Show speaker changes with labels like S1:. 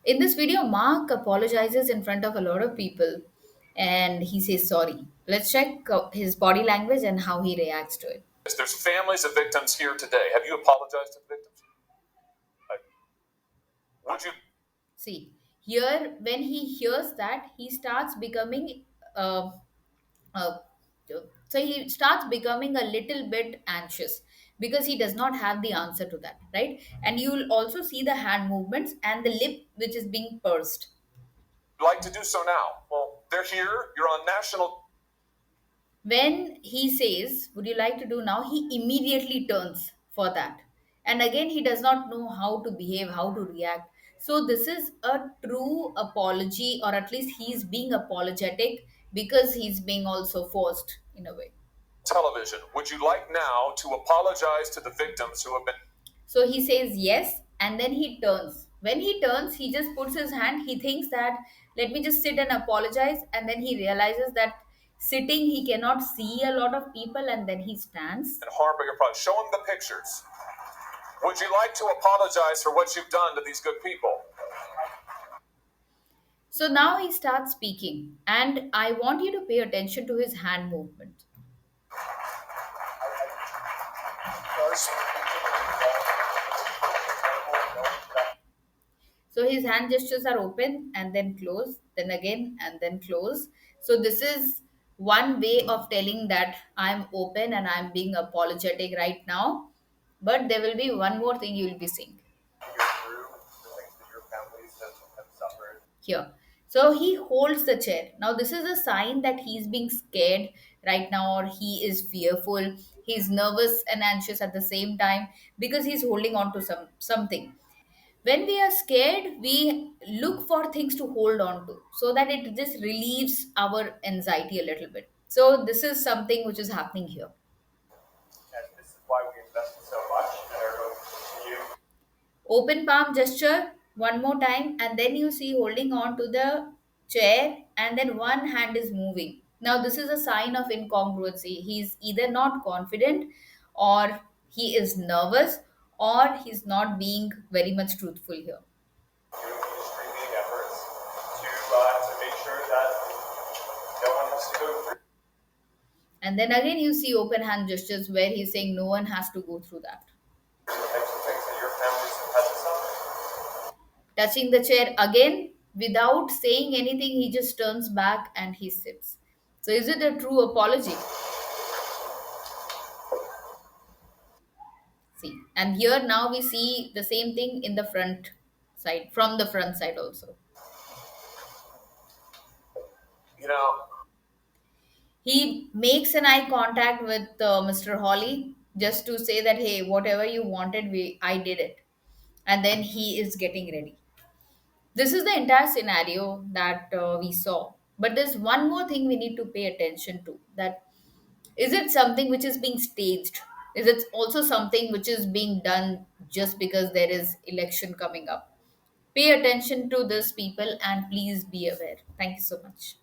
S1: In this video, Mark apologizes in front of a lot of people and he says sorry. Let's check his body language and how he reacts to it.
S2: There's families of victims here today. Have you apologized to the victims? Would you?
S1: See, here, when he hears that, he starts becoming, uh, uh, so he starts becoming a little bit anxious because he does not have the answer to that, right? And you'll also see the hand movements and the lip which is being pursed.
S2: Like to do so now? Well, they're here. You're on national.
S1: When he says, would you like to do now, he immediately turns for that. And again, he does not know how to behave, how to react. So, this is a true apology, or at least he's being apologetic because he's being also forced in a way.
S2: Television. Would you like now to apologize to the victims who have been?
S1: So he says yes, and then he turns. When he turns, he just puts his hand. He thinks that, let me just sit and apologize. And then he realizes that sitting, he cannot see a lot of people, and then he stands.
S2: And harm bigger problem. Show them the pictures. Would you like to apologize for what you've done to these good people?
S1: So now he starts speaking, and I want you to pay attention to his hand movement. So his hand gestures are open and then close, then again and then close. So this is one way of telling that I'm open and I'm being apologetic right now. But there will be one more thing you will be seeing here. So he holds the chair. Now this is a sign that he's being scared right now, or he is fearful. He's nervous and anxious at the same time because he's holding on to something. When we are scared, we look for things to hold on to so that it just relieves our anxiety a little bit. So this is something which is happening here.
S2: And this is why we invested so much and are going to continue.
S1: Open palm gesture one more time, and then you see holding on to the chair, and then one hand is moving. Now this is a sign of incongruency. He's either not confident, or he is nervous, or he's not being very much truthful here.
S2: Streaming efforts to make sure that no one has to go through.
S1: And then again, you see open hand gestures where he's saying no one has to go through that.
S2: The types of things that your families have had to suffer.
S1: Touching the chair again, without saying anything, he just turns back and he sits. So, is it a true apology? See, and here now we see the same thing in the front side, from the front side also.
S2: You know,
S1: He makes an eye contact with Mr. Holly just to say that, hey, whatever you wanted, I did it. And then he is getting ready. This is the entire scenario that we saw. But there's one more thing we need to pay attention to, that is it something which is being staged? Is it also something which is being done just because there is election coming up? Pay attention to this, people, and please be aware. Thank you so much.